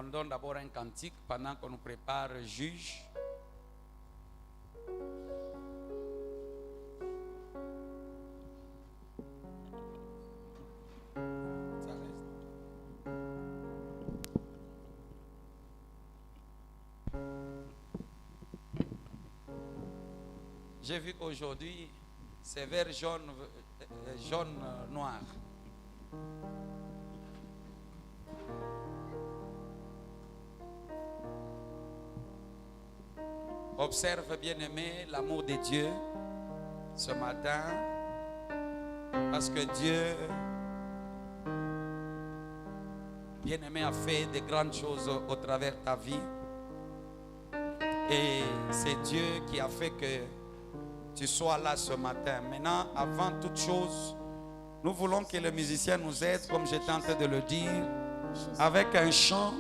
On donne d'abord un cantique pendant qu'on nous prépare juge. Ça reste. J'ai vu qu'aujourd'hui, c'est vert, jaune, noir. Observe, bien-aimé, l'amour de Dieu ce matin, parce que Dieu, bien-aimé, a fait de grandes choses au travers de ta vie. Et c'est Dieu qui a fait que tu sois là ce matin. Maintenant, avant toute chose, nous voulons que les musiciens nous aident, comme j'étais en train de le dire, avec un chant.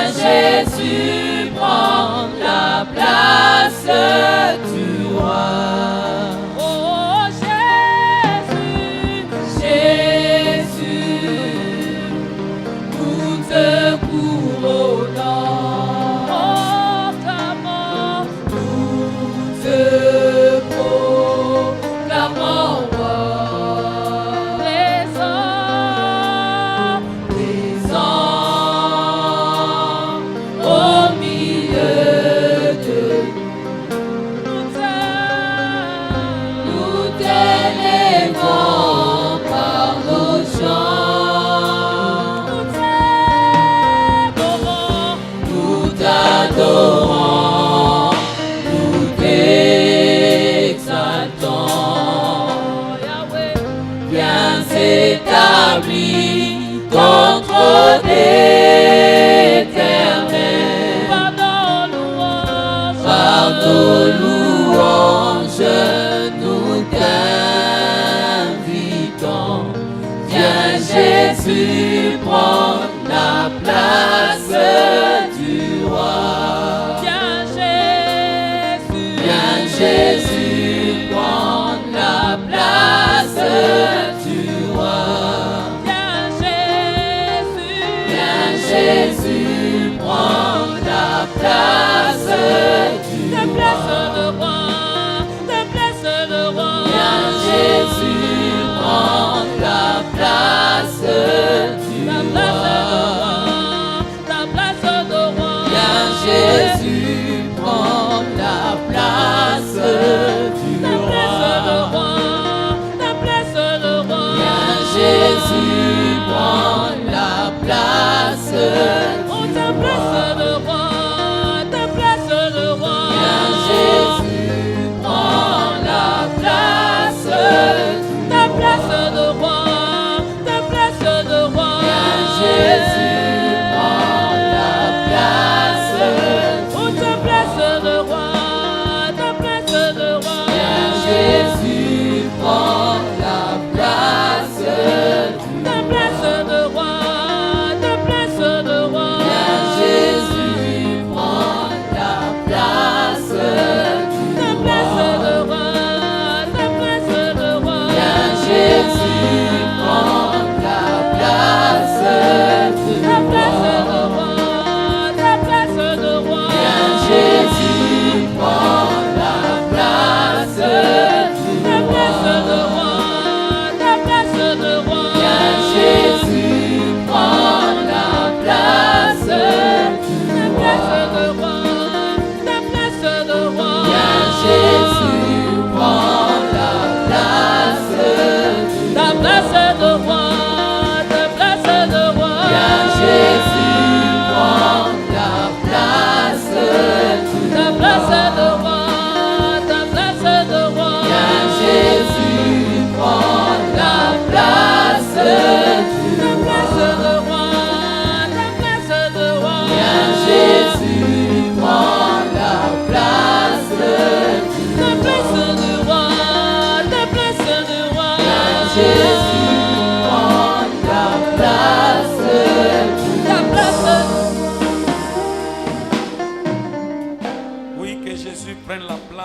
Jésus, prends la place du roi.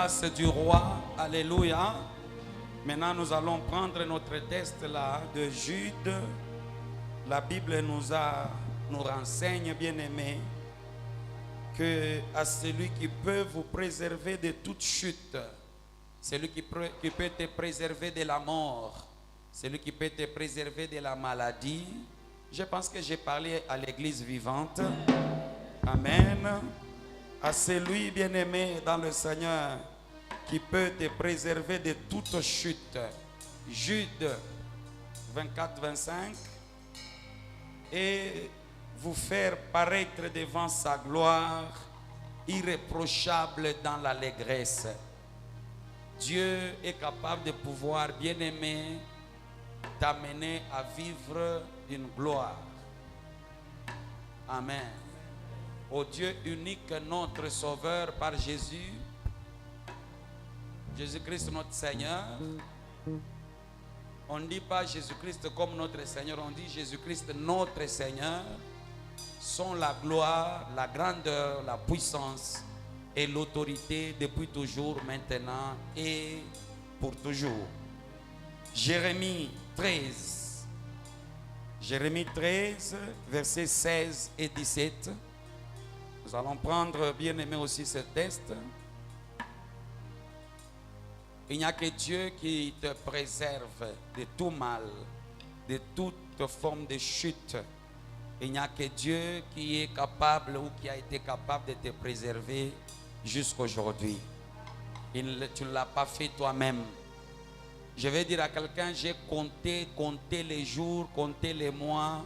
grâce du roi. Alléluia. Maintenant, nous allons prendre notre texte là de Jude. La Bible nous renseigne, bien-aimés, que à celui qui peut vous préserver de toute chute, celui qui peut te préserver de la mort, celui qui peut te préserver de la maladie. Je pense que j'ai parlé à l'église vivante. Amen. À celui, bien-aimé dans le Seigneur, qui peut te préserver de toute chute. Jude 24-25. Et vous faire paraître devant sa gloire irréprochable dans l'allégresse. Dieu est capable de pouvoir, bien-aimé, t'amener à vivre une gloire. Amen. Au Dieu unique, notre Sauveur par Jésus, Jésus-Christ notre Seigneur. On ne dit pas Jésus-Christ comme notre Seigneur, on dit Jésus-Christ notre Seigneur. Sont la gloire, la grandeur, la puissance et l'autorité depuis toujours, maintenant et pour toujours. Jérémie 13. Jérémie 13, versets 16 et 17. Nous allons prendre, bien aimé, aussi ce texte. Il n'y a que Dieu qui te préserve de tout mal, de toute forme de chute. Il n'y a que Dieu qui est capable ou qui a été capable de te préserver jusqu'aujourd'hui. Tu ne l'as pas fait toi-même. Je vais dire à quelqu'un, j'ai compté les jours, compté les mois,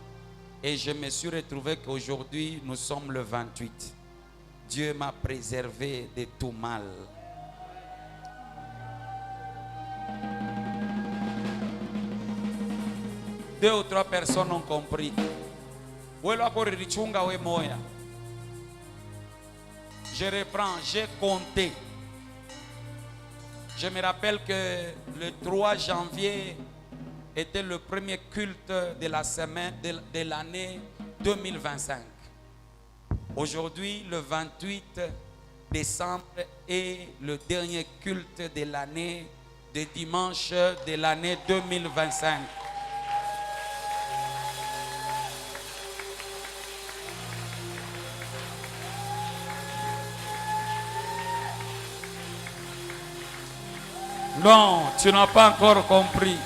et je me suis retrouvé qu'aujourd'hui, nous sommes le 28. Dieu m'a préservé de tout mal. Deux ou trois personnes ont compris. Je reprends, j'ai compté. Je me rappelle que le 3 janvier était le premier culte de la semaine de l'année 2025. Aujourd'hui, le 28 décembre est le dernier culte de l'année, de dimanche de l'année 2025. Non, tu n'as pas encore compris.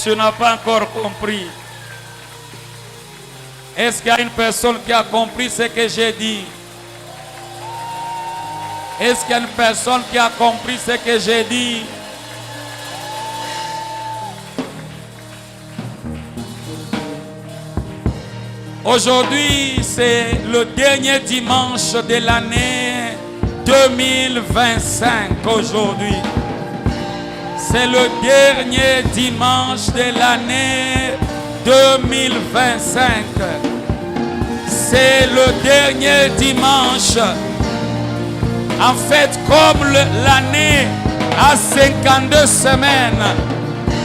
Tu n'as pas encore compris. Est-ce qu'il y a une personne qui a compris ce que j'ai dit? Est-ce qu'il y a une personne qui a compris ce que j'ai dit? Aujourd'hui, c'est le dernier dimanche de l'année 2025 aujourd'hui. C'est le dernier dimanche de l'année 2025. C'est le dernier dimanche. En fait, comme l'année a 52 semaines,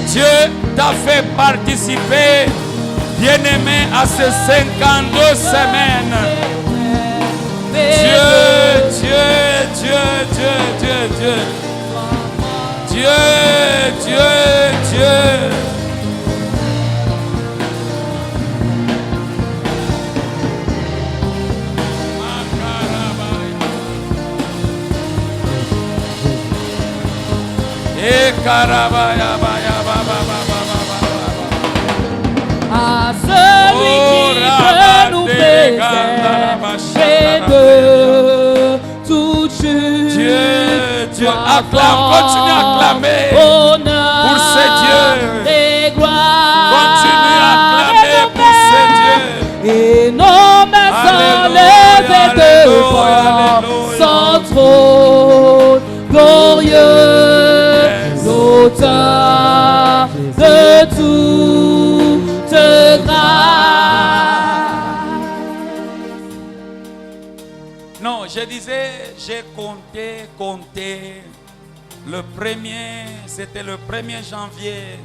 Dieu t'a fait participer, bien-aimé, à ces 52 semaines. Dieu, Dieu, Dieu, Dieu, Dieu, Dieu. Dieu, Dieu, Dieu. Et carabaya, baya, baba, à celui qui peut nous préserver de toute chute. Dieu, Dieu, acclame, continue à acclamer pour ce Dieu. Et gloire, Continue à acclamer pour ce Dieu. Et nos mains sont levées devant son trône glorieux, l'auteur de toute grâce. Non, je disais, j'ai compté. Le premier, c'était le 1er janvier.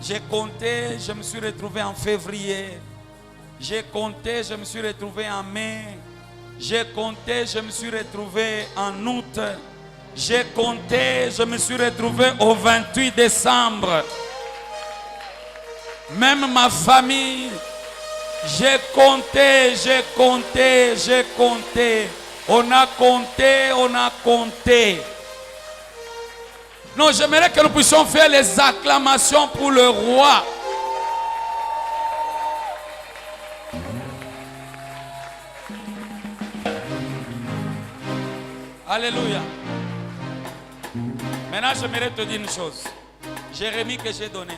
J'ai compté, je me suis retrouvé en février. J'ai compté, je me suis retrouvé en mai. J'ai compté, je me suis retrouvé en août. J'ai compté, je me suis retrouvé au 28 décembre. Même ma famille, j'ai compté, j'ai compté, j'ai compté. On a compté, on a compté. Non, j'aimerais que nous puissions faire les acclamations pour le roi. Alléluia. Maintenant, j'aimerais te dire une chose. Jérémie que j'ai donné.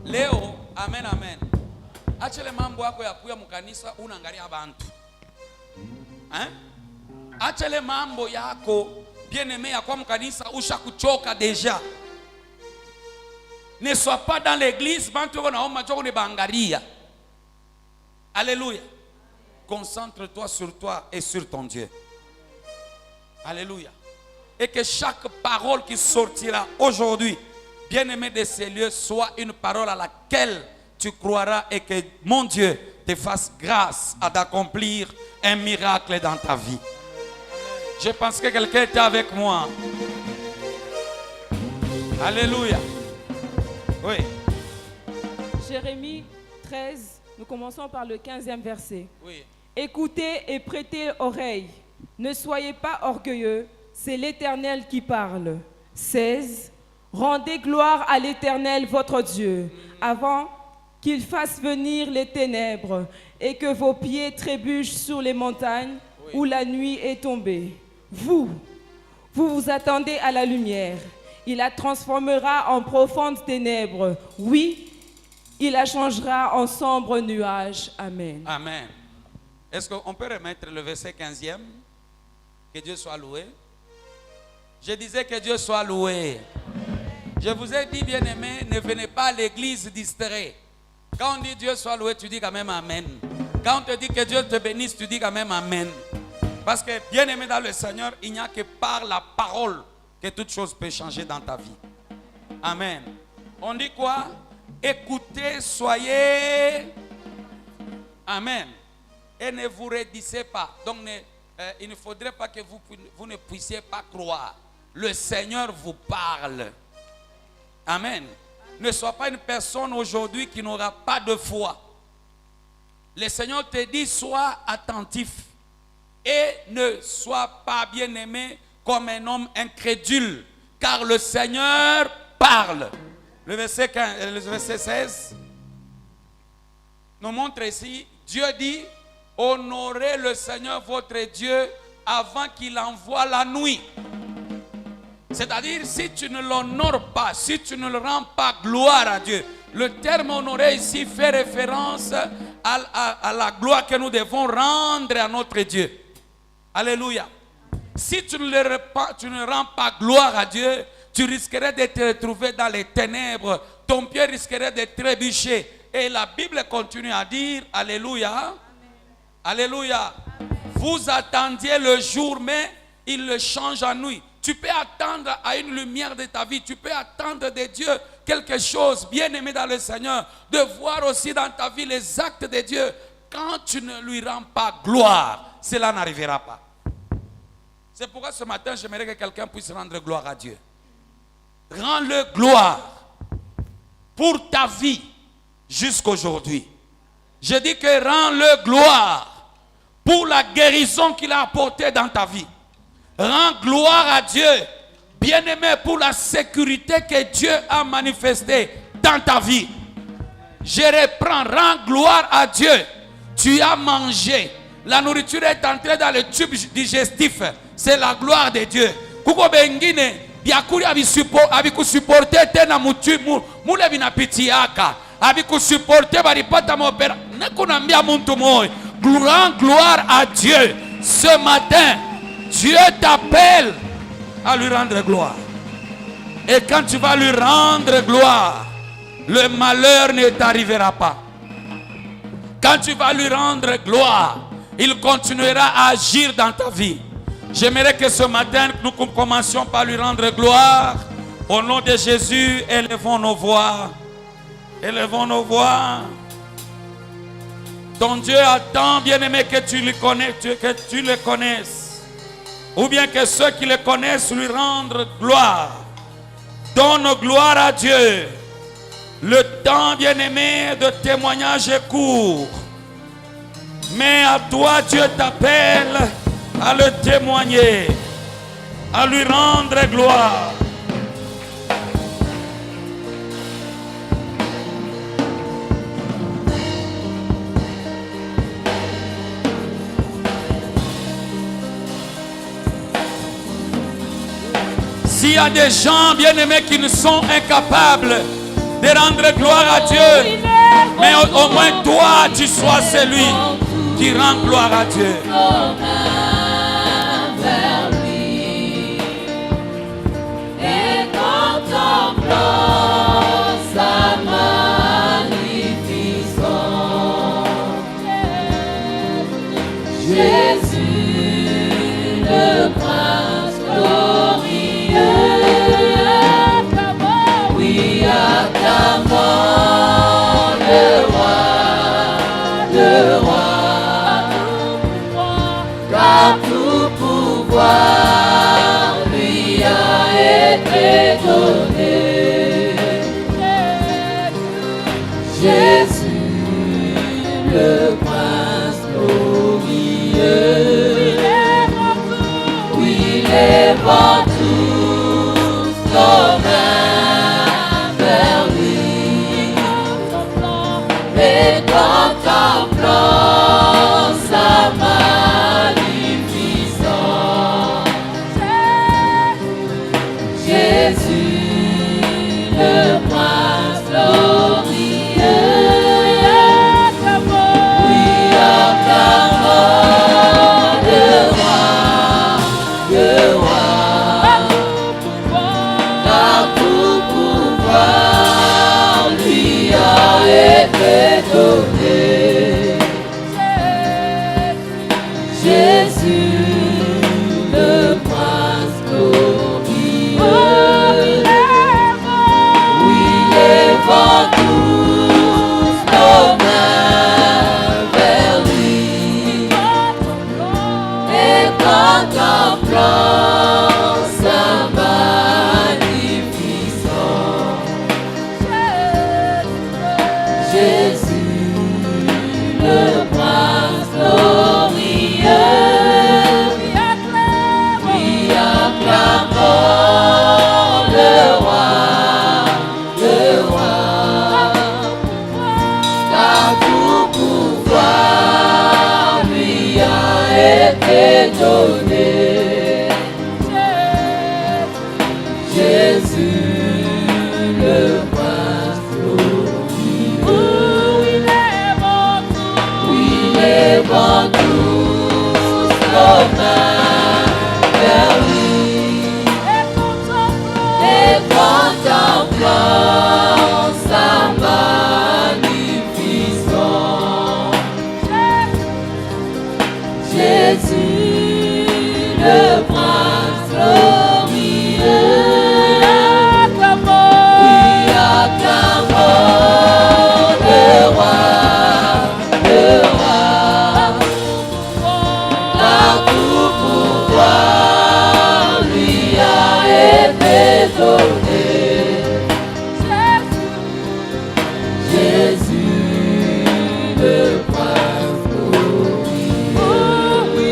Léo, amen, amen. Achele mambo yako ya kuya mukanisa unaangalia abantu. Hein? Achele mambo yako bien-aimé ya kwa mukanisa ushakuchoka déjà. Ne sois pas dans l'église, bantu wanaomba joko ne bangaria. Alléluia. Concentre-toi sur toi et sur ton Dieu. Alléluia. Et que chaque parole qui sortira aujourd'hui, bien-aimé de ces lieux, soit une parole à laquelle tu croiras et que mon Dieu te fasse grâce à d'accomplir un miracle dans ta vie. Je pense que quelqu'un était avec moi. Alléluia. Oui. Jérémie 13, nous commençons par le 15e verset. Oui. Écoutez et prêtez oreille. Ne soyez pas orgueilleux, c'est l'Éternel qui parle. 16. Rendez gloire à l'Éternel votre Dieu, avant qu'il fasse venir les ténèbres et que vos pieds trébuchent sur les montagnes où la nuit est tombée. Vous vous attendez à la lumière. Il la transformera en profondes ténèbres. Oui, il la changera en sombre nuage. Amen. Amen. Est-ce qu'on peut remettre le verset 15e? Que Dieu soit loué. Je disais que Dieu soit loué. Je vous ai dit, bien-aimés, ne venez pas à l'église distrait. Quand on dit Dieu soit loué, tu dis quand même Amen. Quand on te dit que Dieu te bénisse, tu dis quand même Amen. Parce que, bien-aimé dans le Seigneur, il n'y a que par la parole que toute chose peut changer dans ta vie. Amen. On dit quoi? Écoutez, soyez. Amen. Et ne vous raidissez pas. Donc, il ne faudrait pas que vous ne puissiez pas croire. Le Seigneur vous parle. Amen. Ne sois pas une personne aujourd'hui qui n'aura pas de foi. Le Seigneur te dit, sois attentif. Et ne sois pas bien-aimé comme un homme incrédule. Car le Seigneur parle. Le verset 16 nous montre ici, Dieu dit, honorez le Seigneur votre Dieu avant qu'il envoie la nuit. C'est-à-dire, si tu ne l'honores pas, si tu ne le rends pas gloire à Dieu, le terme honorer ici fait référence à la gloire que nous devons rendre à notre Dieu. Alléluia. Si tu ne rends pas gloire à Dieu, tu risquerais de te retrouver dans les ténèbres, ton pied risquerait de trébucher. Et la Bible continue à dire, alléluia, alléluia, vous attendiez le jour, mais il le change en nuit. Tu peux attendre à une lumière de ta vie, tu peux attendre de Dieu quelque chose, bien aimé dans le Seigneur, de voir aussi dans ta vie les actes de Dieu. Quand tu ne lui rends pas gloire, cela n'arrivera pas. C'est pourquoi ce matin, j'aimerais que quelqu'un puisse rendre gloire à Dieu. Rends-le gloire pour ta vie jusqu'aujourd'hui. Je dis que rends-le gloire pour la guérison qu'il a apportée dans ta vie. Rends gloire à Dieu, bien-aimé, pour la sécurité que Dieu a manifestée dans ta vie. Je reprends, rends gloire à Dieu. Tu as mangé, la nourriture est entrée dans le tube digestif. C'est la gloire de Dieu. Kuko bengine biakuri abikusupporter tena mule binapitiaka abikusupporter baripata mopera nakunambia muntu moyo. Gloire à Dieu. Ce matin, Dieu t'appelle à lui rendre gloire. Et quand tu vas lui rendre gloire, le malheur ne t'arrivera pas. Quand tu vas lui rendre gloire, il continuera à agir dans ta vie. J'aimerais que ce matin, nous commencions par lui rendre gloire. Au nom de Jésus, élevons nos voix. Élevons nos voix. Ton Dieu attend, bien-aimé, que tu le connaisses. Ou bien que ceux qui le connaissent lui rendent gloire. Donne gloire à Dieu. Le temps, bien-aimé, de témoignage est court. Mais à toi, Dieu t'appelle à le témoigner, à lui rendre gloire. S'il y a des gens bien-aimés qui ne sont incapables de rendre gloire à Dieu, mais au moins toi, tu sois celui qui rend gloire à Dieu. Et contemplant sa magnificence, Jésus, le prince glorieux, oui, acclamons le roi, car tout pouvoir lui a été donné. Jésus, le prince glorieux, oui, les vents tous nos mains vers lui, et contemplant sa magnificence, Jésus, le prince glorieux, oui, acclamons le roi, car tout pouvoir lui a été donné. Jésus, le prince glorieux, oui, les vents tous nos mains vers lui, et contemplant sa magnificence, Jésus, le prince glorieux, oui, acclamons le roi, car tout pouvoir lui a été donné. Jésus, le prince glorieux, oui, les vents tous nos mains vers lui, et contemplant sa magnificence, Jésus, le prince glorieux, oui, acclamons le roi, car tout pouvoir lui a été donné. Jésus, le prince glorieux, oui,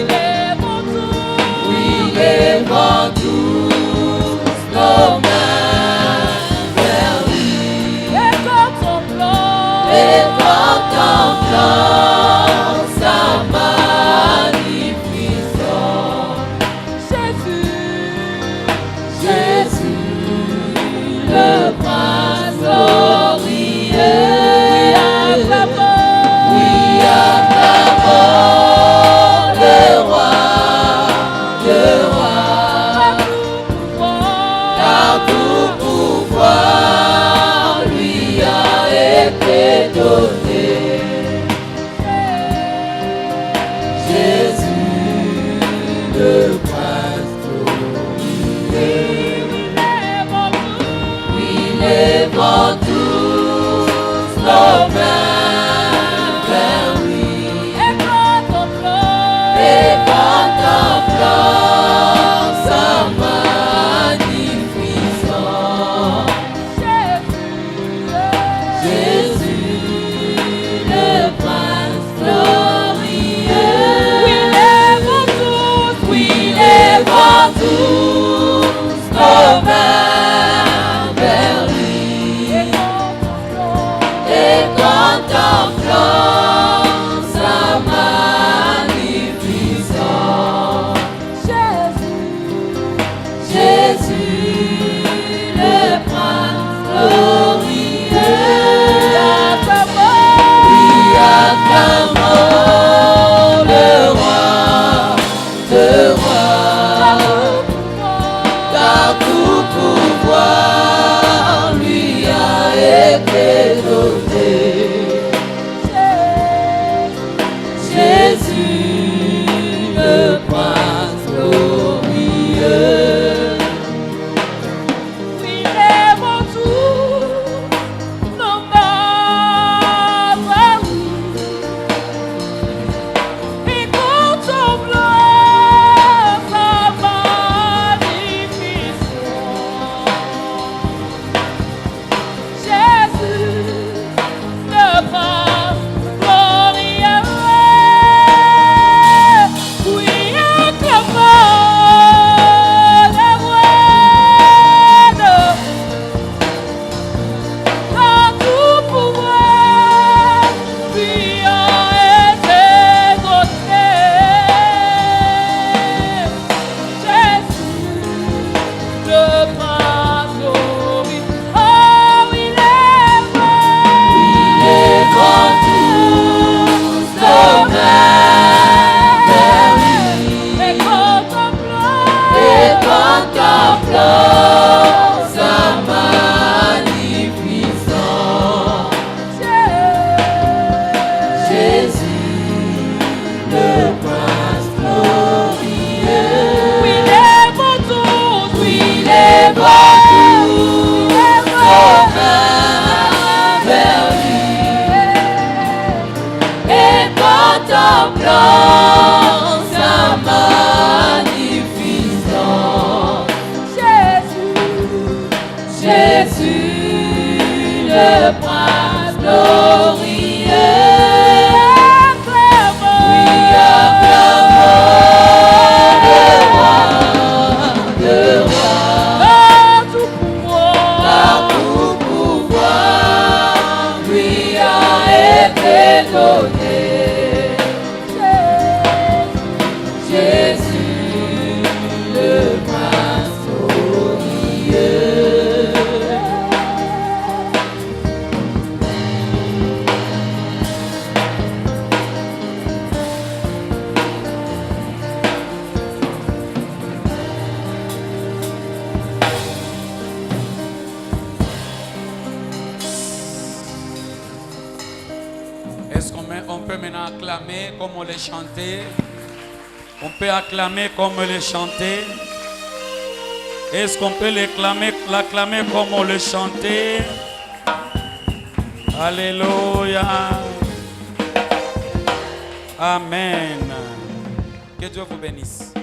les vents tous nos mains vers lui, et contemplant sa magnificence, Jésus, le prince glorieux, oui, acclamons le roi, car tout pouvoir lui a été donné. Jésus, le prince glorieux, oui, les vents tous nos mains vers lui, Jésus, le prince glorieux. Oui, acclamons le roi de rois, car tout pouvoir lui a été donné. Jésus, le prince glorieux. Oui, lèvons tous nos mains vers lui et contemplons sa magnificence. Jésus, le prince glorieux. Oui, acclamons le roi de dans tout pouvoir, lui a été donné. Jésus, le prince glorieux. Oh, il est bon. Lèvons tous nos mains vers lui Et contemplons et contemplons sa magnificence. Jésus, le prince glorieux. Oui, lèvons tous, Oui, lèvons tous nos mains vers lui et contemplons sa magnificence. Jésus, le prince glorieux. Oui, acclamons le roi de rois, car tout pouvoir lui a été donné. Jésus, le prince glorieux. Est-ce qu'on peut maintenant acclamer comme on le chantait? On peut acclamer comme on le chantait. Est-ce qu'on peut l'acclamer comme on le chantait? Alléluia. Amen. Que Dieu vous bénisse.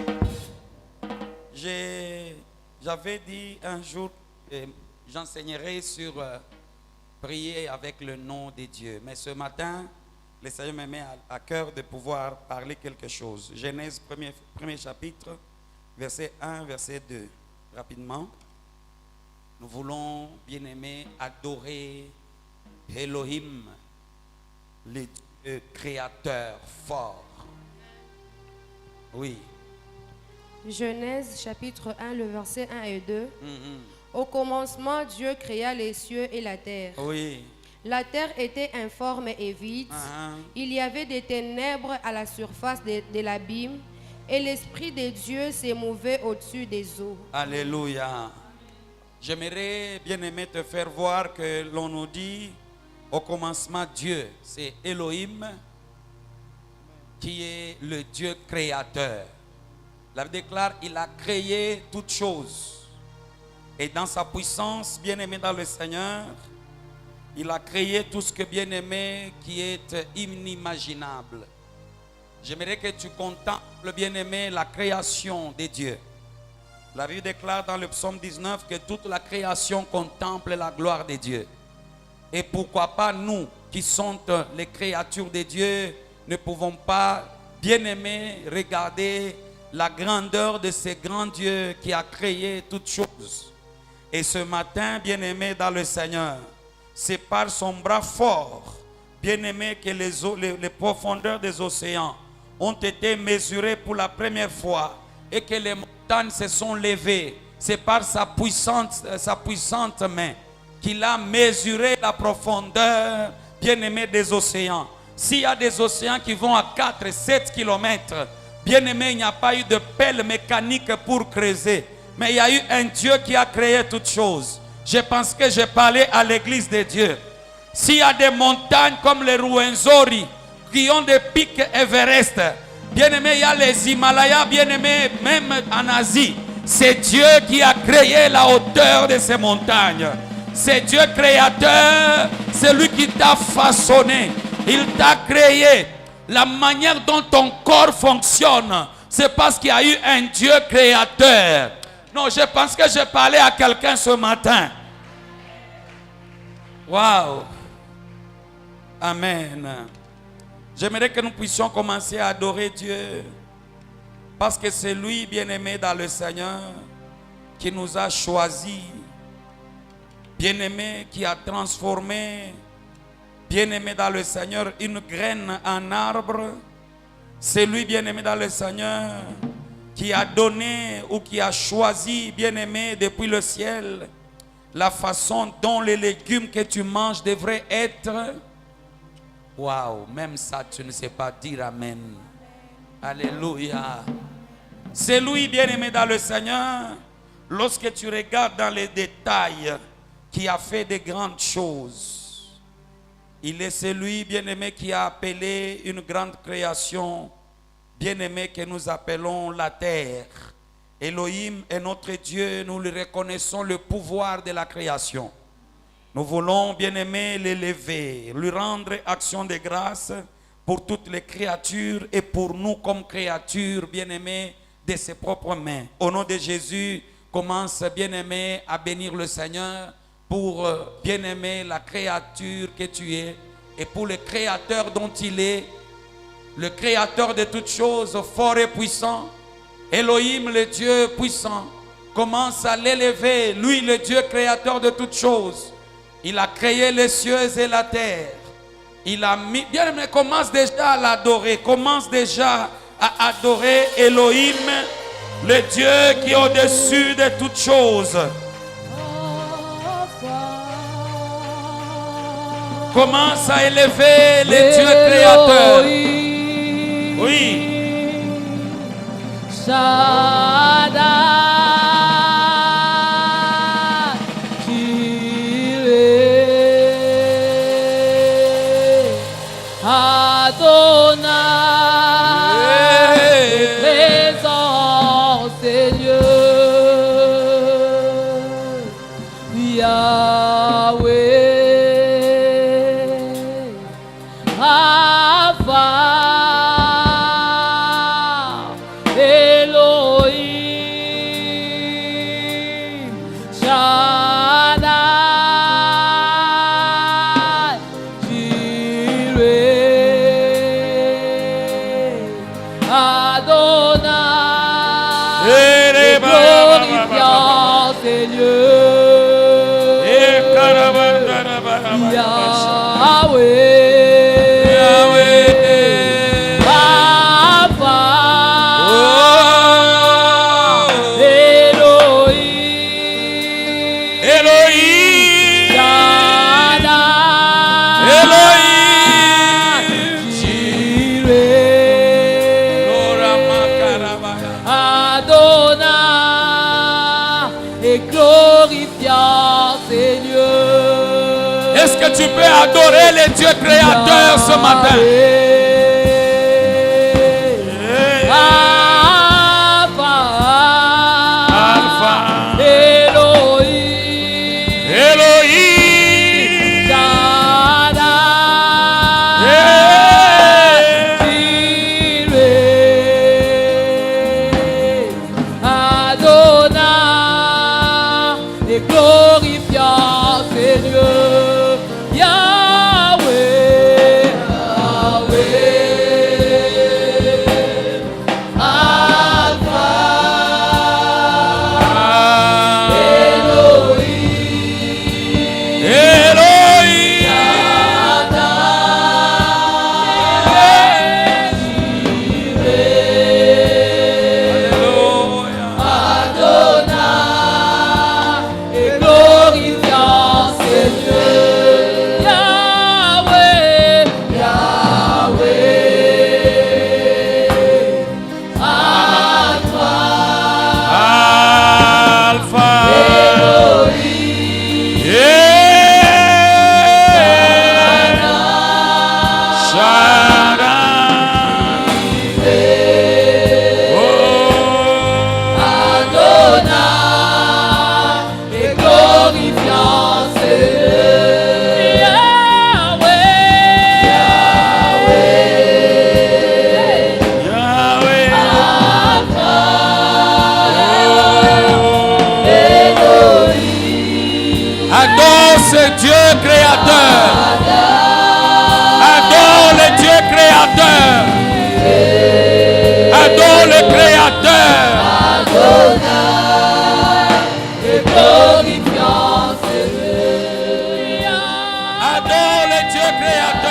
J'avais dit un jour, j'enseignerai sur prier avec le nom de Dieu. Mais ce matin, le Seigneur me met à cœur de pouvoir parler quelque chose. Genèse premier chapitre, verset 1, verset 2. Rapidement. Nous voulons, bien aimés, adorer Elohim, le Dieu créateur fort. Oui. Genèse chapitre 1, le verset 1 et 2. Au commencement, Dieu créa les cieux et la terre. Oui. La terre était informe et vide. Il y avait des ténèbres à la surface de l'abîme et l'Esprit de Dieu s'émouvait au-dessus des eaux. Alléluia. J'aimerais, bien aimé, te faire voir que l'on nous dit au commencement Dieu, c'est Elohim qui est le Dieu créateur. La Bible déclare, il a créé toutes choses. Et dans sa puissance, bien aimé dans le Seigneur, il a créé tout ce que bien aimé qui est inimaginable. J'aimerais que tu contemples, bien aimé, la création de Dieu. La Bible déclare dans le psaume 19 que toute la création contemple la gloire de Dieu. Et pourquoi pas nous, qui sommes les créatures de Dieu, ne pouvons pas, bien aimé, regarder la grandeur de ce grand Dieu qui a créé toutes choses. Et ce matin, bien aimé dans le Seigneur, c'est par son bras fort, bien aimé, que les profondeurs des océans ont été mesurées pour la première fois et que les montagnes se sont levées c'est par sa puissante main qu'il a mesuré la profondeur, bien-aimé, des océans. S'il y a des océans qui vont à 4 et 7 kilomètres, bien-aimé, il n'y a pas eu de pelle mécanique pour creuser. Mais il y a eu un Dieu qui a créé toutes choses. Je pense que j'ai parlé à l'église de Dieu. S'il y a des montagnes comme les Ruwenzori qui ont des pics Everest, bien-aimé, il y a les Himalayas, bien-aimé, même en Asie. C'est Dieu qui a créé la hauteur de ces montagnes. C'est Dieu créateur, c'est lui qui t'a façonné. Il t'a créé. La manière dont ton corps fonctionne, c'est parce qu'il y a eu un Dieu créateur. Non, je pense que j'ai parlé à quelqu'un ce matin. Waouh. Amen. J'aimerais que nous puissions commencer à adorer Dieu. Parce que c'est lui, bien-aimé dans le Seigneur, qui nous a choisis. Bien-aimé, qui a transformé, bien-aimé dans le Seigneur, une graine en arbre. C'est lui, bien-aimé dans le Seigneur, qui a donné ou qui a choisi, bien-aimé, depuis le ciel, la façon dont les légumes que tu manges devraient être. Waouh, même ça, tu ne sais pas dire amen. Alléluia. C'est lui, bien-aimé dans le Seigneur, lorsque tu regardes dans les détails, qui a fait de grandes choses. Il est celui, bien-aimé, qui a appelé une grande création, bien-aimé, que nous appelons la terre. Elohim est notre Dieu, nous lui reconnaissons le pouvoir de la création. Nous voulons, bien-aimé, l'élever, lui rendre action de grâce pour toutes les créatures et pour nous comme créatures, bien-aimées, de ses propres mains. Au nom de Jésus, commence, bien-aimé, à bénir le Seigneur pour, bien-aimé, la créature que tu es et pour le créateur dont il est, le créateur de toutes choses, fort et puissant. Elohim, le Dieu puissant, commence à l'élever, lui, le Dieu créateur de toutes choses. Il a créé les cieux et la terre. Il a mis, bien-aimé, commence déjà à l'adorer, commence déjà à adorer Elohim, le Dieu qui est au-dessus de toutes choses. Commence à élever les dieux créateurs. Oui. Shaddai, Jireh, Adonai, présent Seigneur, Yahweh. Est-ce que tu peux adorer les dieux créateurs ce matin? Adonai. ce Dieu créateur. Adore le Dieu créateur. Adore le créateur. Adore le Dieu créateur.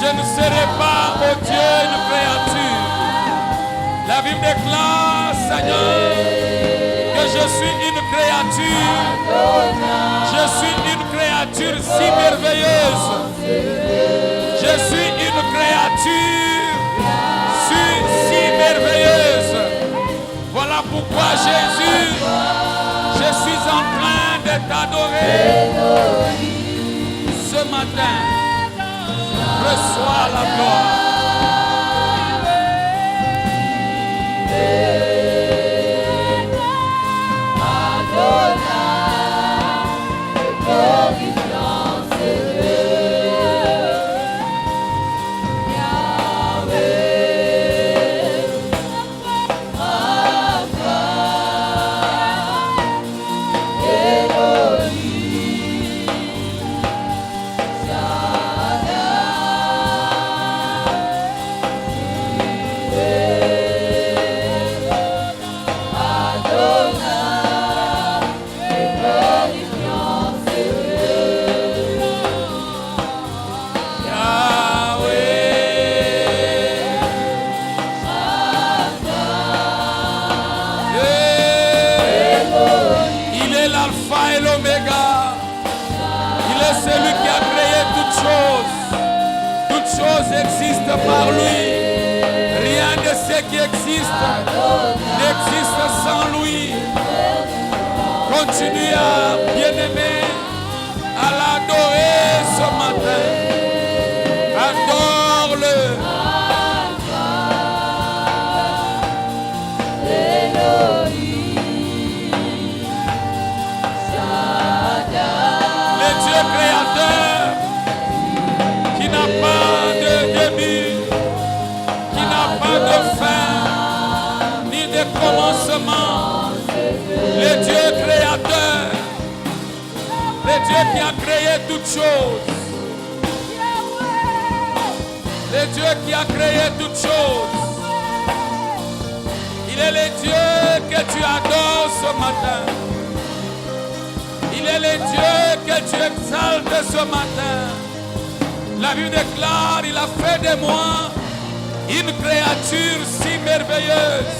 Je ne serai pas, oh Dieu, une créature. La Bible déclare, Seigneur, que je suis une créature. Je suis une créature si merveilleuse. Je suis une créature si merveilleuse. Voilà pourquoi Jésus, je suis en train de t'adorer ce matin. Reçois la gloire. Existe par lui. Rien de ce qui existe n'existe sans lui. Continue à bien-aimer, à l'adorer ce matin. Adore-le. Le Dieu créateur qui n'a pas de fin ni de commencement, le Dieu créateur, le Dieu qui a créé toutes choses, le Dieu qui a créé toutes choses. Il est le Dieu que tu adores ce matin. Il est le Dieu que tu exaltes ce matin. La Bible déclare, il a fait de moi une créature si merveilleuse.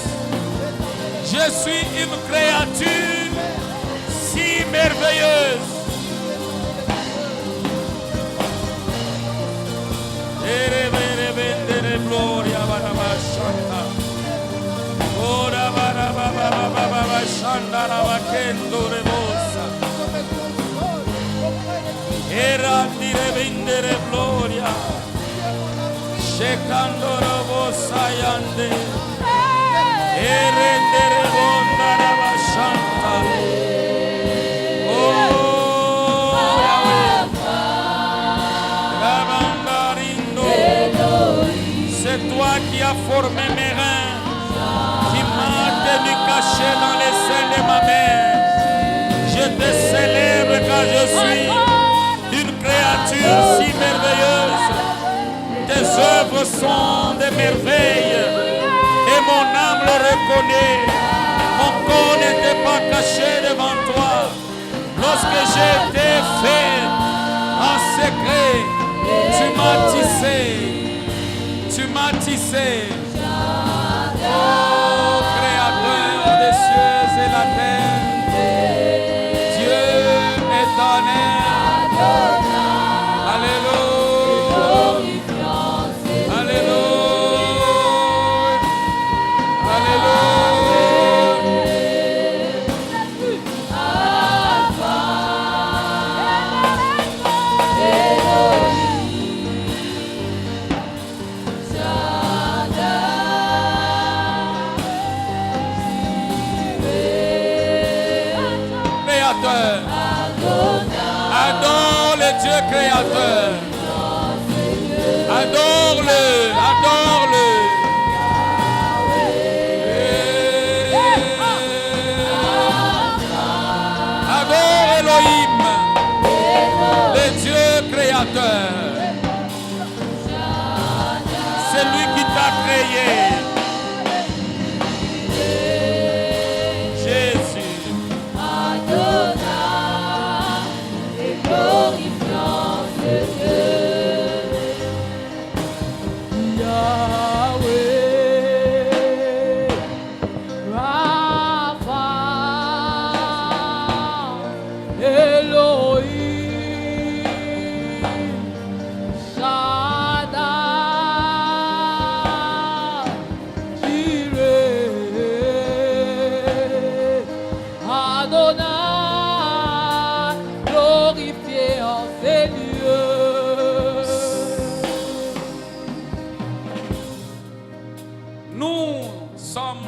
Je suis une créature si merveilleuse. Era dire vendere gloria, shekando robo sayande, e rendere bonda raba shanta. Oh Yahweh, Rabandarindo, c'est toi qui as formé mes reins, qui m'as tenu caché dans les seins de ma mère. Je te célèbre car je suis une créature si merveilleuse. Tes œuvres sont des merveilles et mon âme le reconnaît. Mon corps n'était pas caché devant toi. Lorsque j'ai été fait en secret, tu m'as tissé. Tu m'as tissé. Oh, Créateur des cieux et la terre, Dieu éternel. Alléluia. Alléluia. Créateur. Adore le Dieu créateur. Adore-le, adore-le. Adore Elohim, le Dieu créateur. C'est lui qui t'a créé. Jésus.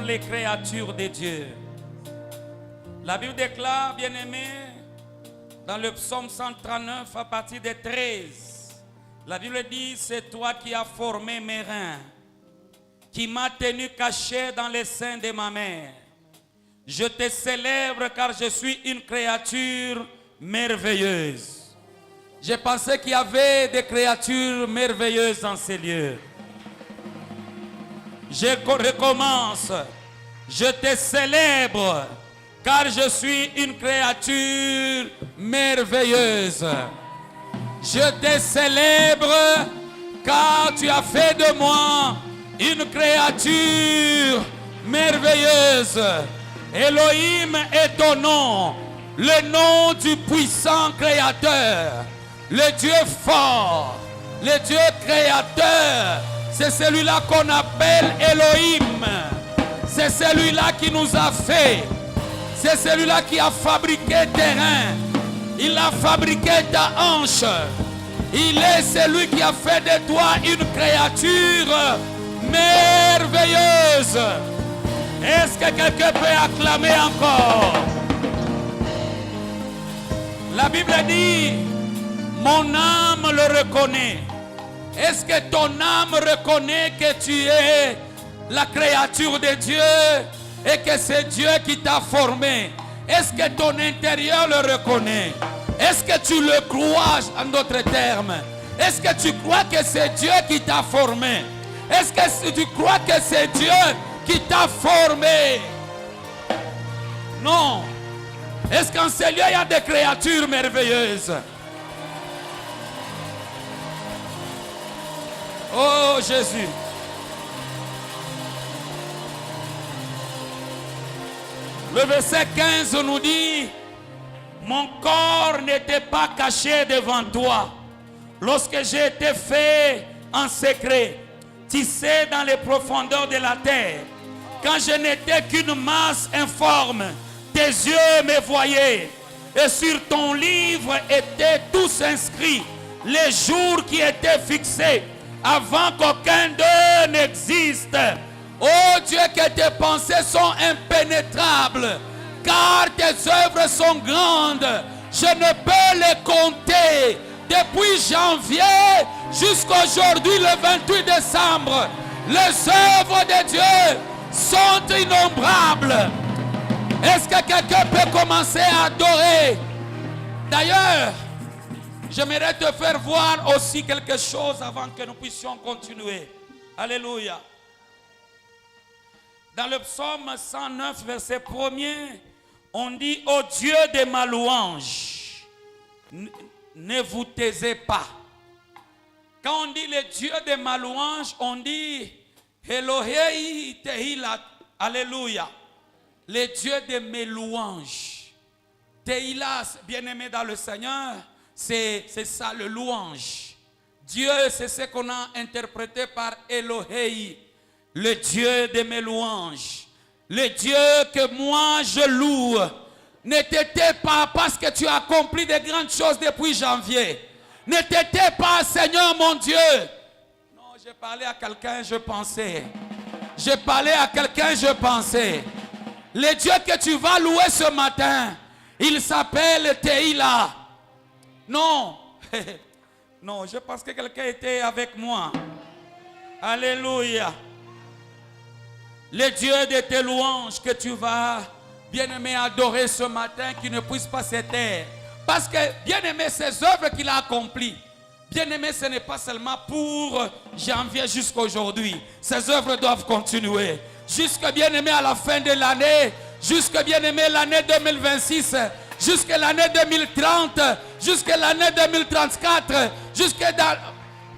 Les créatures de Dieu. La Bible déclare, bien-aimé, dans le psaume 139 à partir de 13, la Bible dit, c'est toi qui as formé mes reins, qui m'as tenu caché dans les seins de ma mère. Je te célèbre car je suis une créature merveilleuse. Je pensais qu'il y avait des créatures merveilleuses dans ces lieux. Je recommence. Je te célèbre car je suis une créature merveilleuse. Je te célèbre car tu as fait de moi une créature merveilleuse. Elohim est ton nom, le nom du puissant créateur, le Dieu fort, le Dieu créateur. C'est celui-là qu'on appelle Elohim. C'est celui-là qui nous a fait. C'est celui-là qui a fabriqué tes reins. Il a fabriqué ta hanche. Il est celui qui a fait de toi une créature merveilleuse. Est-ce que quelqu'un peut acclamer encore? La Bible dit, mon âme le reconnaît. Est-ce que ton âme reconnaît que tu es la créature de Dieu et que c'est Dieu qui t'a formé? Est-ce que ton intérieur le reconnaît? Est-ce que tu le crois en d'autres termes? Est-ce que tu crois que c'est Dieu qui t'a formé? Est-ce que tu crois que c'est Dieu qui t'a formé? Non. Est-ce qu'en ce lieu il y a des créatures merveilleuses? Oh Jésus. Le verset 15 nous dit, mon corps n'était pas caché devant toi lorsque j'ai été fait en secret, tissé dans les profondeurs de la terre. Quand je n'étais qu'une masse informe, tes yeux me voyaient. Et sur ton livre étaient tous inscrits les jours qui étaient fixés avant qu'aucun d'eux n'existe. Oh Dieu, que tes pensées sont impénétrables, car tes œuvres sont grandes. Je ne peux les compter. Depuis janvier jusqu'aujourd'hui, le 28 décembre, les œuvres de Dieu sont innombrables. Est-ce que quelqu'un peut commencer à adorer? D'ailleurs, j'aimerais te faire voir aussi quelque chose avant que nous puissions continuer. Alléluia. Dans le psaume 109, verset 1er, on dit, ô Dieu de ma louange, ne vous taisez pas. Quand on dit le Dieu de ma louange, on dit Elohei Tehillah. Alléluia. Le Dieu de mes louanges. Tehillah, bien-aimé dans le Seigneur, c'est ça le louange. Dieu, c'est ce qu'on a interprété par Elohei, le Dieu de mes louanges. Le Dieu que moi je loue. Ne t'étais pas parce que tu as accompli de grandes choses depuis janvier. Ne t'étais pas, Seigneur mon Dieu. Non, j'ai parlé à quelqu'un, je pensais. J'ai parlé à quelqu'un, je pensais. Le Dieu que tu vas louer ce matin, il s'appelle Tehillah. Non. Non, je pense que quelqu'un était avec moi. Alléluia. Le Dieu de tes louanges que tu vas, bien-aimé, adorer ce matin, qui ne puisse pas se taire. Parce que, bien-aimé, ces œuvres qu'il a accomplies, bien-aimé, ce n'est pas seulement pour janvier jusqu'à aujourd'hui. Ces œuvres doivent continuer. Jusque, bien-aimé, à la fin de l'année, jusque, bien-aimé, l'année 2026, jusque l'année 2030, jusque l'année 2034, jusque dans...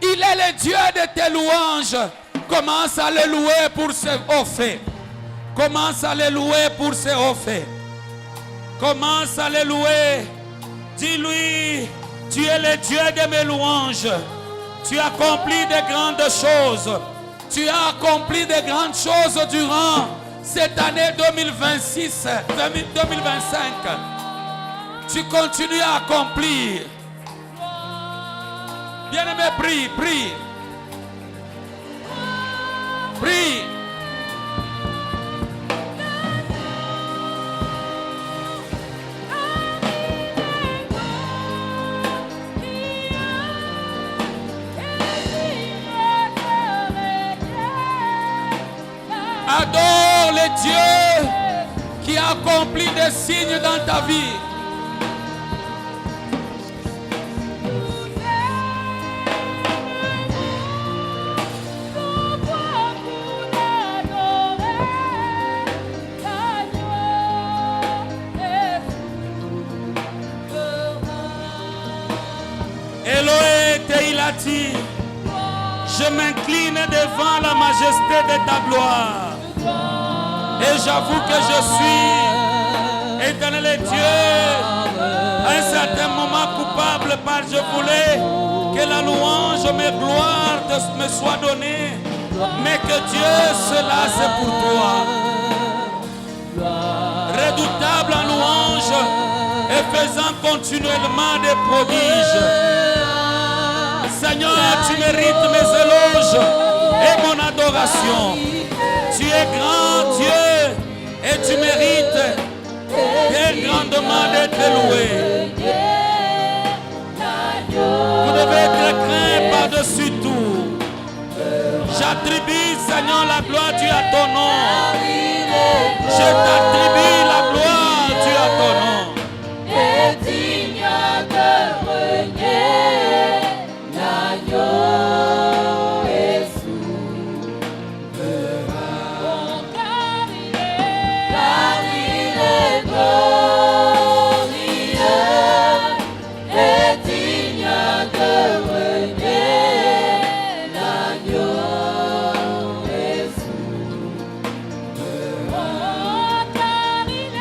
Il est le Dieu de tes louanges. Commence à le louer pour ses hauts faits. Commence à le louer pour ses hauts faits. Commence à le louer. Dis-lui, tu es le Dieu de mes louanges. Tu as accompli de grandes choses. Tu as accompli de grandes choses durant cette année 2026, 2025. Tu continues à accomplir. Bien-aimé, prie, prie. Prie. Adore le Dieu qui a accompli des signes dans ta vie. Elohei Tehilati, je m'incline devant la majesté de ta gloire. Et j'avoue que je suis, éternel Dieu, à un certain moment coupable, parce que je voulais que la louange, mes gloires me soient données, mais que Dieu, cela c'est pour toi. Redoutable en louange et faisant continuellement des prodiges. Seigneur, tu mérites mes éloges et mon adoration. Tu es grand Dieu et tu mérites bien grandement d'être loué. Vous devez être craint par-dessus tout. J'attribue, Seigneur, la gloire due à ton nom. Je t'attribue la gloire due à ton nom. Et digne de régner l'agneau est souverain. Car il est glorieux et digne de régner l'agneau est souverain. Car il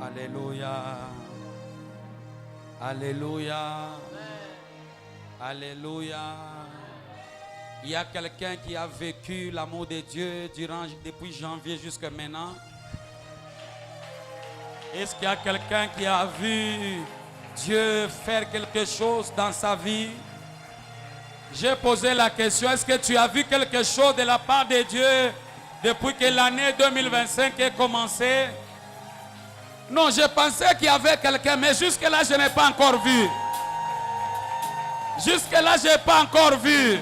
Alléluia. Alléluia. Alléluia. Il y a quelqu'un qui a vécu l'amour de Dieu depuis janvier jusqu'à maintenant. Est-ce qu'il y a quelqu'un qui a vu Dieu faire quelque chose dans sa vie? J'ai posé la question, est-ce que tu as vu quelque chose de la part de Dieu depuis que l'année 2025 est commencée? Non, je pensais qu'il y avait quelqu'un, mais jusque-là, je n'ai pas encore vu. Jusque-là, je n'ai pas encore vu.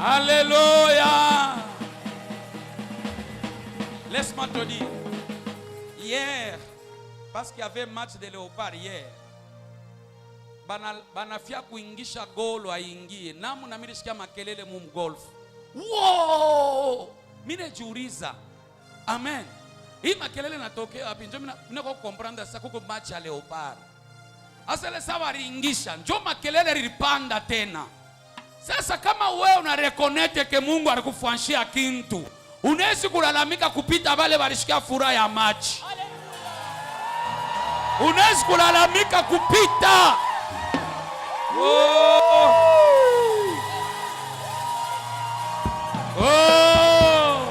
Alléluia. Laisse-moi te dire. Hier, parce qu'il y avait match de Léopard hier, banafia kuingisha golo aingie. Namu na milishikia makelele golf. Wow! Mine jiuliza. Amen. Hii makelele natokea wapi? Njoo mimi comprendre sasa kuko match ya Leopard. Asale sawa ringisha, njoo makelele lilipanda tena. Sasa kama wewe una reconnect ke Mungu alikufanshia kintu, unaweza kulalamika kupita wale walishikia furaha ya match. Unaweza kulalamika kupita. Oh. Oh.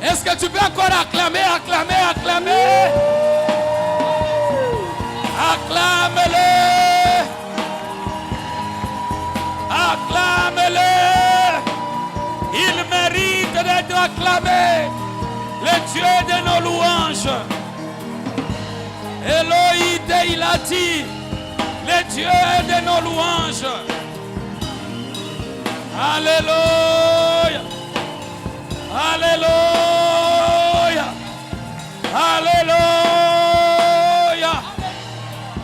Est-ce que tu peux encore acclamer, acclamer, acclamer? Acclame-le. Acclame-le. Il mérite d'être acclamé. Le Dieu de nos louanges. Elohim, il a dit, le Dieu de nos louanges. Alléluia. Alléluia. Alléluia.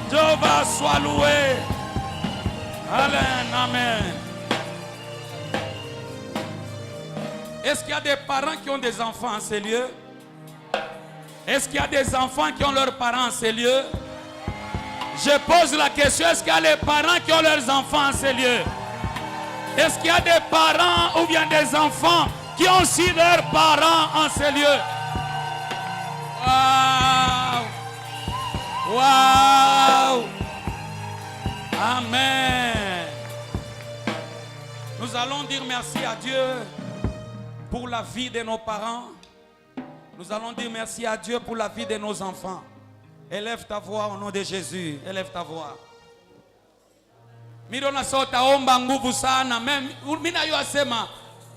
Jéhovah soit loué. Amen. Est-ce qu'il y a des parents qui ont des enfants en ces lieux? Est-ce qu'il y a des enfants qui ont leurs parents en ces lieux? Je pose la question, est-ce qu'il y a des parents qui ont leurs enfants en ces lieux? Est-ce qu'il y a des parents ou bien des enfants qui ont aussi leurs parents en ces lieux? Waouh! Waouh! Amen. Nous allons dire merci à Dieu pour la vie de nos parents. Nous allons dire merci à Dieu pour la vie de nos enfants. Élève ta voix au nom de Jésus. Élève ta voix. Mirona sota omba nguvu sana. Mimi nayo asema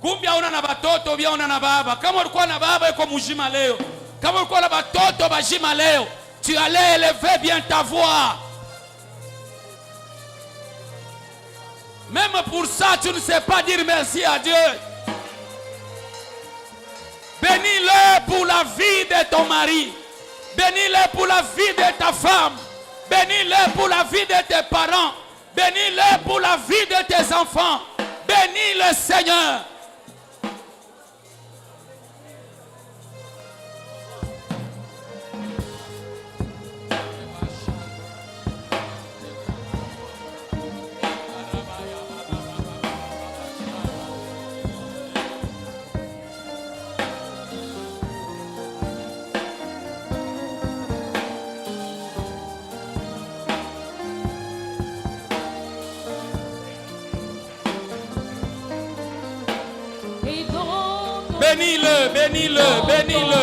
kumbe una na batoto bia una na baba. Kama ulikuwa na baba yuko mjima leo. Kama ulikuwa na batoto bajima leo, tu allais élever bien ta voix. Même pour ça, tu ne sais pas dire merci à Dieu. Bénis-le pour la vie de ton mari. Bénis-le pour la vie de ta femme. Bénis-le pour la vie de tes parents. Bénis-le pour la vie de tes enfants. Bénis le Seigneur. Bénis-le, bénis-le, bénis-le.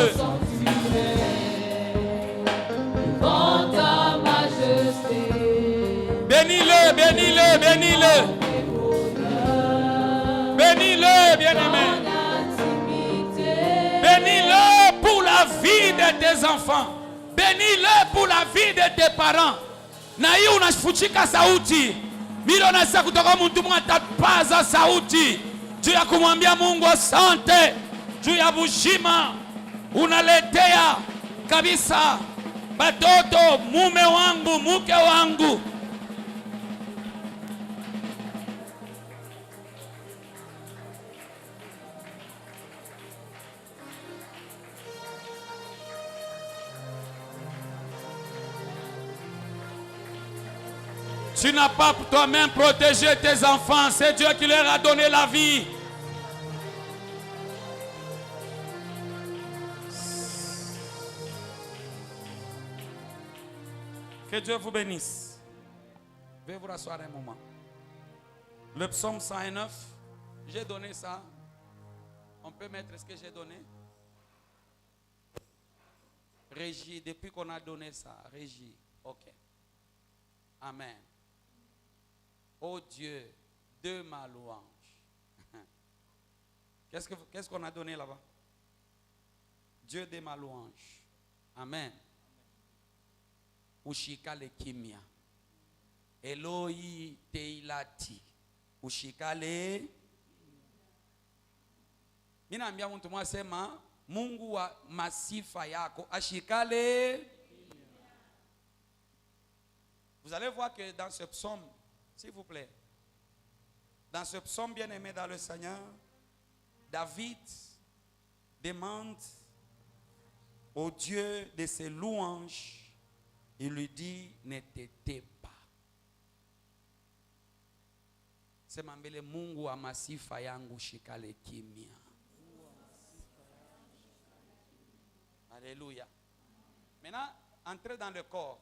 Dans ta majesté. Bénis-le, bénis-le, bénis-le. Bénis-le, bien-aimé. Bénis-le pour la vie de tes enfants. Bénis-le pour la vie de tes parents. Na hii unafuchika sauti. Milioni za kutoka mtu mmoja atapaza sauti. Juu ya kumwambia Mungu asante. Juu ya bushima unaletea kabisa batoto, mume wangu, mke wangu. Tu n'as pas toi-même protégé tes enfants, c'est Dieu qui leur a donné la vie. Que Dieu vous bénisse. Veuillez vous rasseoir un moment. Le psaume 109, j'ai donné ça. On peut mettre ce que j'ai donné. Régie, depuis qu'on a donné ça, Régie. Ok. Amen. Oh Dieu, de ma louange. Qu'est-ce qu'on a donné là-bas? Dieu de ma louange. Amen. Ushika le kimia. Eloi teilati. Ushika le. Ninaambia mtu mmoja sema Mungu wa masifa yako ashikale. Vous allez voir que dans ce psaume, s'il vous plaît, dans ce psaume bien-aimé dans le Seigneur, David demande au Dieu de ses louanges, il lui dit, ne t'étais pas. Sema mbele Mungu wa masifa yangu shikale kimia. Alléluia. Maintenant, entrez dans le corps.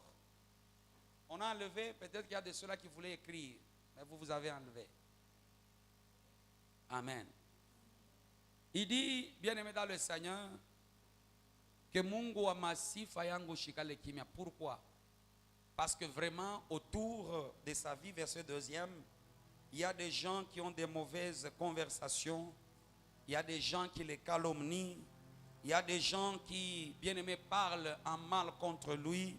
On a enlevé, peut-être qu'il y a de ceux-là qui voulaient écrire, mais vous avez enlevé. Amen. Il dit, bien-aimé dans le Seigneur, que Mungu wa masifa yangu shikale kimia. Pourquoi? Parce que vraiment, autour de sa vie, verset 2e, il y a des gens qui ont des mauvaises conversations. Il y a des gens qui les calomnient. Il y a des gens qui, bien-aimé, parlent en mal contre lui.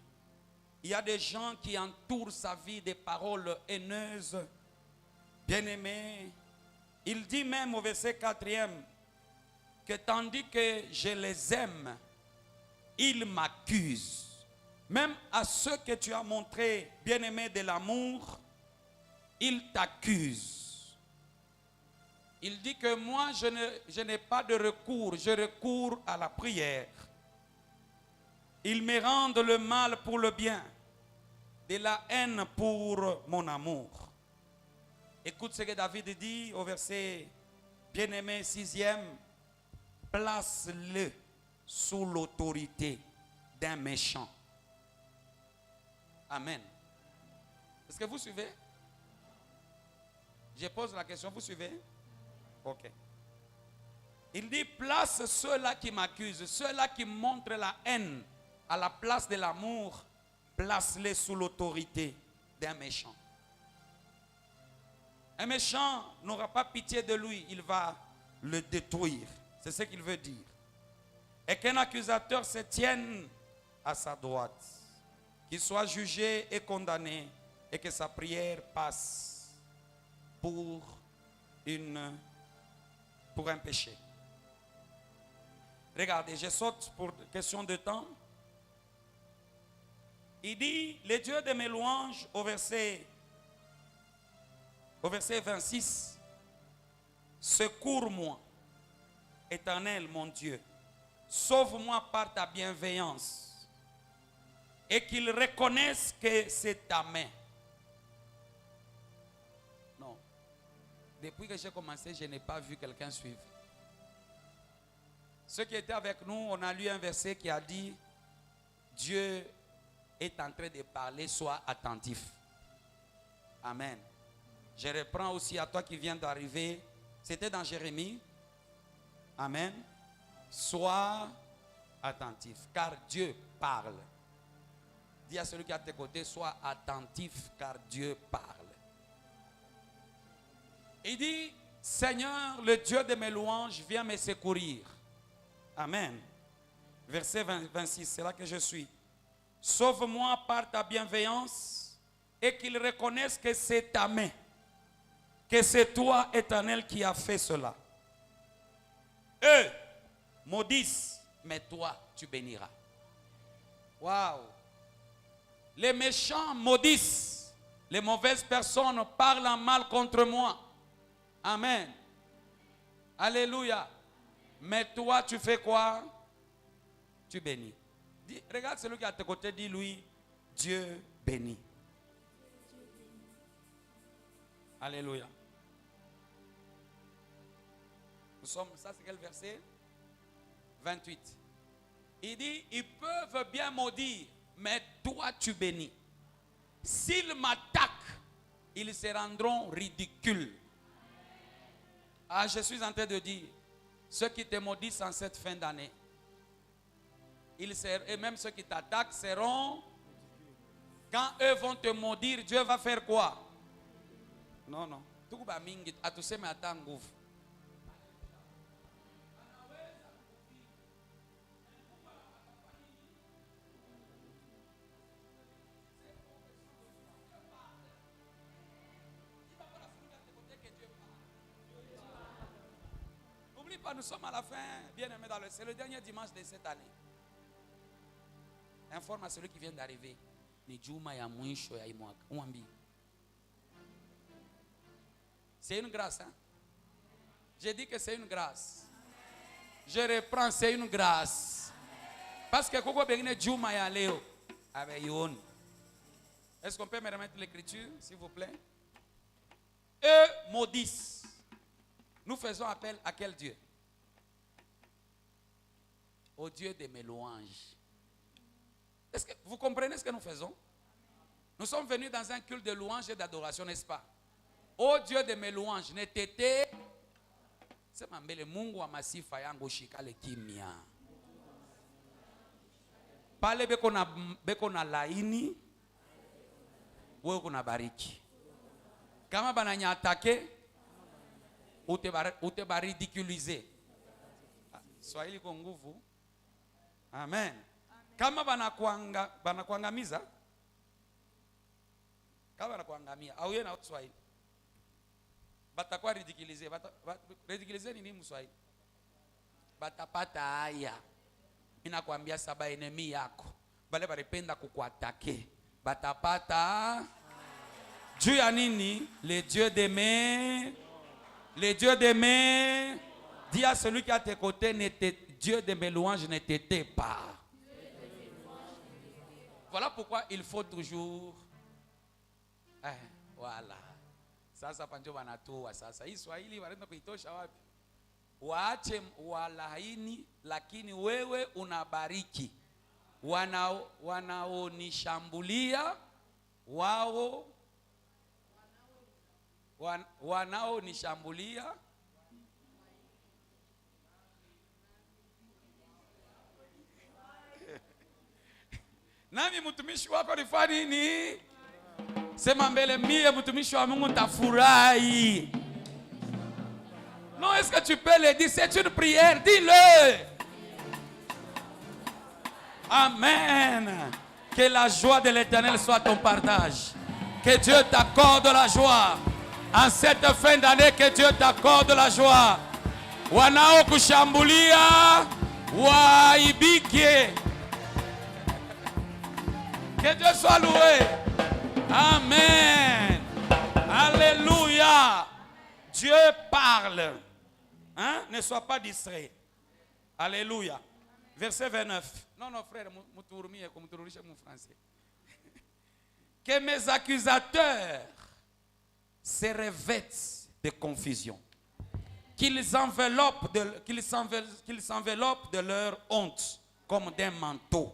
Il y a des gens qui entourent sa vie de paroles haineuses. Bien-aimé, il dit même au verset 4e que tandis que je les aime, ils m'accusent. Même à ceux que tu as montré, bien-aimé, de l'amour, ils t'accusent. Il dit que moi, je n'ai pas de recours, je recours à la prière. Ils me rendent le mal pour le bien, de la haine pour mon amour. Écoute ce que David dit au verset bien-aimé 6e. Place-le sous l'autorité d'un méchant. Amen. Est-ce que vous suivez? Je pose la question, vous suivez? Ok. Il dit, place ceux-là qui m'accusent, ceux-là qui montrent la haine à la place de l'amour, place-les sous l'autorité d'un méchant. Un méchant n'aura pas pitié de lui, il va le détruire. C'est ce qu'il veut dire. Et qu'un accusateur se tienne à sa droite, qu'il soit jugé et condamné, et que sa prière passe pour un péché. Regardez, je saute pour question de temps. Il dit, le Dieu de mes louanges, au verset 26, secours-moi, Éternel mon Dieu, sauve-moi par ta bienveillance, et qu'il reconnaisse que c'est ta main. Non. Depuis que j'ai commencé, je n'ai pas vu quelqu'un suivre. Ceux qui étaient avec nous, on a lu un verset qui a dit, Dieu est en train de parler, sois attentif. Amen. Je reprends aussi à toi qui viens d'arriver. C'était dans Jérémie. Amen. Sois attentif, car Dieu parle. Dis à celui qui est à tes côtés, sois attentif, car Dieu parle. Il dit, Seigneur, le Dieu de mes louanges, viens me secourir. Amen. Verset 26, c'est là que je suis. Sauve-moi par ta bienveillance et qu'il reconnaisse que c'est ta main, que c'est toi, Éternel, qui as fait cela. Eux maudissent, mais toi, tu béniras. Waouh! Les méchants maudissent, les mauvaises personnes parlent en mal contre moi. Amen. Alléluia. Mais toi, tu fais quoi? Tu bénis. Dis, regarde celui qui est à tes côtés, dis-lui, Dieu bénit. Alléluia. Nous sommes, ça c'est quel verset? 28. Il dit, ils peuvent bien maudire, mais toi tu bénis. s'ils m'attaquent, ils se rendront ridicules. Ah, je suis en train de dire, ceux qui te maudissent en cette fin d'année, et même ceux qui t'attaquent seront, quand eux vont te maudire, Dieu va faire quoi? Non, non. Tout va mingi, à tous ces matins, n'oublie pas, nous sommes à la fin, bien aimé dans c'est le dernier dimanche de cette année. Informe à celui qui vient d'arriver. C'est une grâce, hein? J'ai dit que c'est une grâce. Je reprends, c'est une grâce. Parce que est-ce qu'on peut me remettre l'écriture, s'il vous plaît? Eux maudissent. Nous faisons appel à quel Dieu? Au Dieu de mes louanges. Est-ce que vous comprenez ce que nous faisons? Nous sommes venus dans un culte de louange et d'adoration, n'est-ce pas? Ô Dieu de mes louanges, netete. C'est ma mbele Mungu wa masifa yangu shikale kimya. Pale beko na laini, wewe kuna bariki. Kama bananya atake, ute ba ridiculiser. Swahili kwa nguvu. Amen. Kama banakuangamiza, kama banakuangamia, au yeye na Swahili. Batakuwa ridiculiser. Ridiculiser ni nini Mswahili? Batapata haya. Mimi nakwambia saba enemy yako. Bale barependa kukuatake. Batapata Dieu ya nini? Le Dieu de mes. Le Dieu de mes. Dis à celui qui est à tes côtés, Dieu de mes louanges ne t'était pas. Voilà pourquoi il faut toujours. Voilà. Sasa panjo wanatoa sasa. Hii Swahili wanaenda kuitosha wapi? Waache walaini, lakini wewe unabariki. Wanaonishambulia wanaonishambulia nami mtumishi wako nifanye nini? Sema mbele, mie mtumishi wa Mungu nitafurahi. Non, est-ce que tu peux le dire? C'est une prière, dis-le. Amen. Que la joie de l'Éternel soit ton partage. Que Dieu t'accorde la joie. En cette fin d'année, que Dieu t'accorde la joie. Wanao kushambulia waibike. Que Dieu soit loué. Amen. Alléluia. Dieu parle. Hein? Ne sois pas distrait. Alléluia. Verset 29. Non, non, frère, mon français. Que mes accusateurs se revêtent de confusion. Qu'ils s'enveloppent de leur honte comme d'un manteau.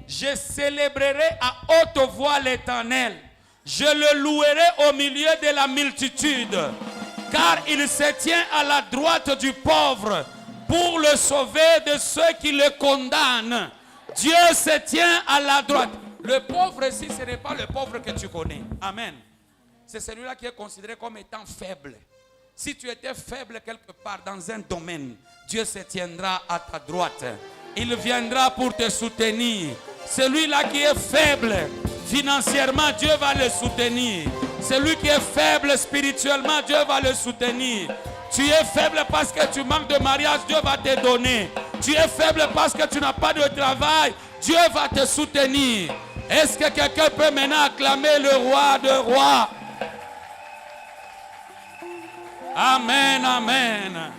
Je célébrerai à haute voix l'Éternel. Je le louerai au milieu de la multitude. Car il se tient à la droite du pauvre pour le sauver de ceux qui le condamnent. Dieu se tient à la droite. Le pauvre ici, ce n'est pas le pauvre que tu connais. Amen. C'est celui-là qui est considéré comme étant faible. Si tu étais faible quelque part dans un domaine, Dieu se tiendra à ta droite. Il viendra pour te soutenir. Celui-là qui est faible financièrement, Dieu va le soutenir. Celui qui est faible spirituellement, Dieu va le soutenir. Tu es faible parce que tu manques de mariage, Dieu va te donner. Tu es faible parce que tu n'as pas de travail, Dieu va te soutenir. Est-ce que quelqu'un peut maintenant acclamer le roi de rois? Amen, amen.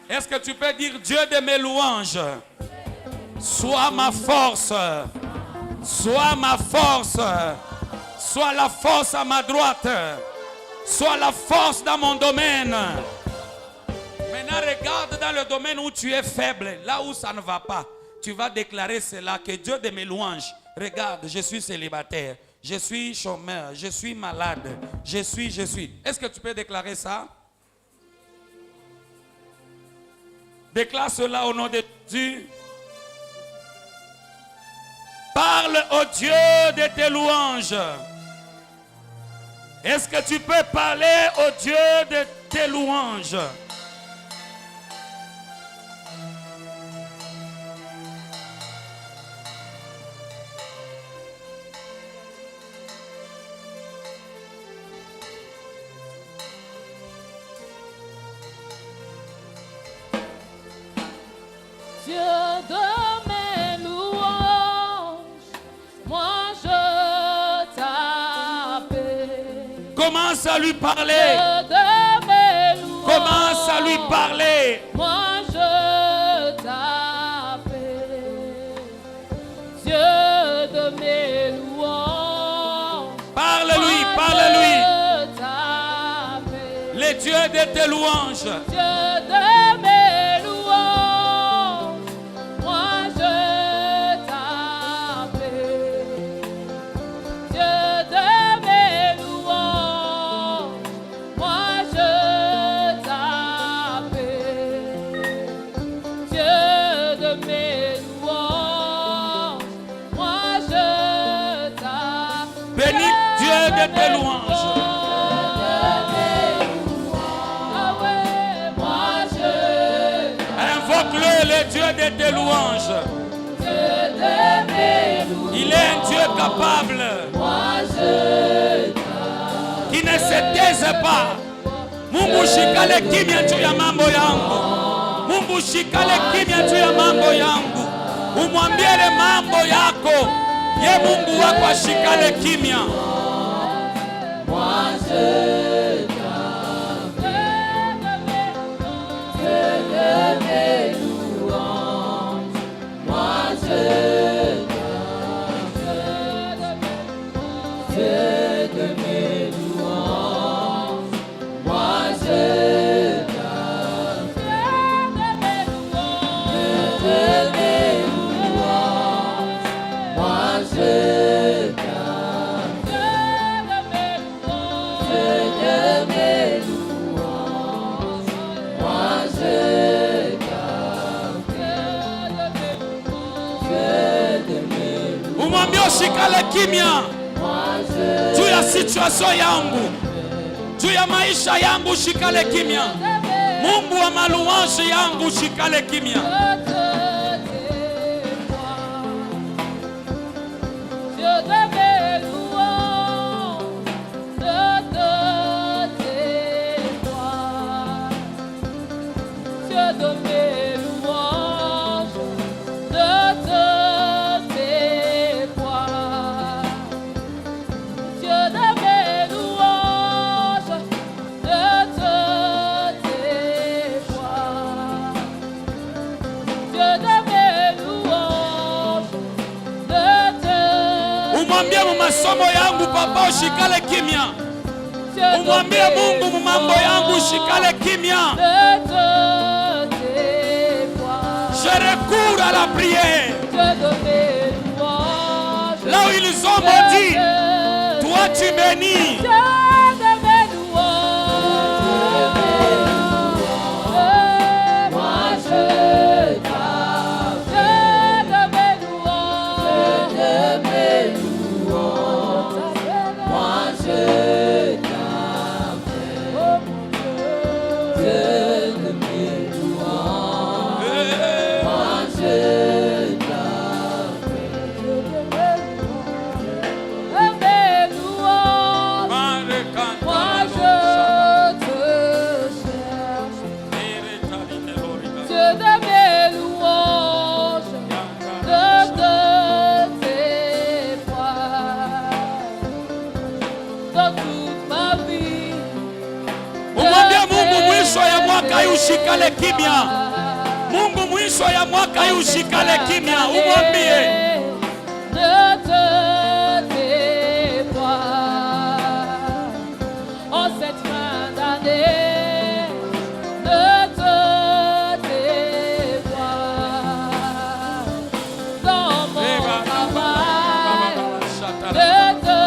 Est-ce que tu peux dire Dieu de mes louanges? Sois ma force. Sois ma force. Sois la force à ma droite. Sois la force dans mon domaine. Maintenant, regarde dans le domaine où tu es faible, là où ça ne va pas. Tu vas déclarer cela, que Dieu de mes louanges. Regarde, je suis célibataire. Je suis chômeur, je suis malade, je suis. Est-ce que tu peux déclarer ça? Déclare cela au nom de Jésus. Parle au Dieu de tes louanges. Est-ce que tu peux parler au Dieu de tes louanges? Dieu de mes louanges, moi je t'appelle. Commence à lui parler. Dieu de mes louanges, Commence à lui parler. moi je t'appelle. Dieu de mes louanges, Parle-lui, moi parle-lui. je t'appelle. Les dieux de tes louanges. Dieu de mes louanges, moi je t'appelle. Dieu de mes louanges, moi je t'appelle. Dieu de mes louanges, moi je t'appelle. Bénis Dieu de tes louanges. Ah ouais, moi je Invoque-le, le Dieu de tes louanges. Dieu de mes louanges, Il est un Dieu capable, moi je qui ne se taise pas. Mungu shikale kimya juu ya mambo yangu. Mungu shikale kimya juu ya mambo yangu. Umwambie ile mambo yako. Ye Mungu wako ashikale kimya. moi je de mes louanges, moi je Dieu de mes louanges, moi je de mes louanges, moi je de mes louanges, moi je Umwambie ushikale kimya juu ya situation yangu, juu ya maisha yangu, ushikale kimya. Mungu wa malouange yangu, ushikale kimya. Dieu de mes louanges, de tes gloires. Dieu de mes louanges, de tes gloires. Dieu de mes louanges, de tes gloires. Dieu de mes louanges, de tes Umwambie mu masomo yangu papa ushikale kimya. Umwambie Mungu mu mambo yangu ushikale kimya. Je recours à la prière. Là où ils ont maudit, toi tu bénis. Ushikale kimya. Mungu mwisho ya mwaka hii ushikale kimya. Umwambie ne te dévoile en cette fin d'année, ne te dévoile dans mon travail, ne te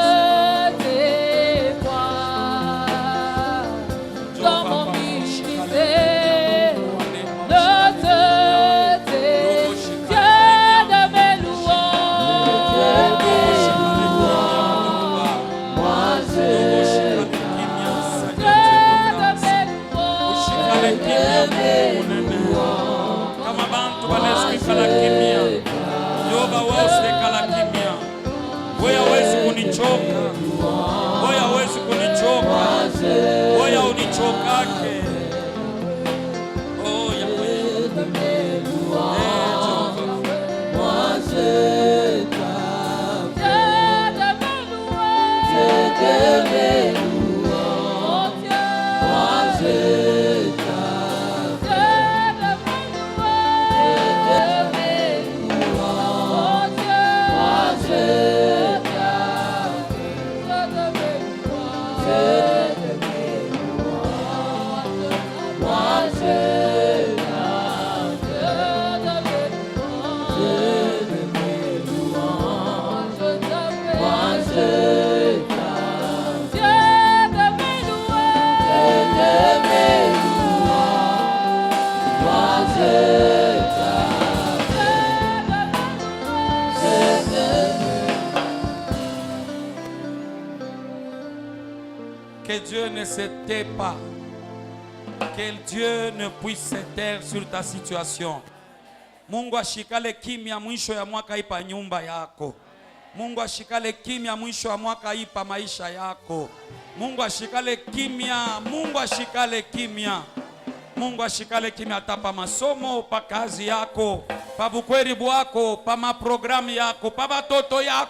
Que Dieu ne se tait pas. Que Dieu ne puisse se taire sur ta situation. Mungu ashikale kimya mwisho ya mwaka ipa nyumba yako. Mungu ashikale kimya mwisho ya mwaka ipa maisha yako. Mungu ashikale kimya, Mungu ashikale kimya. Mungu ashikale kimya hata pa masomo, pa kazi yako, pa bukweri bwako, pa maprogramu yako, pa batoto yako.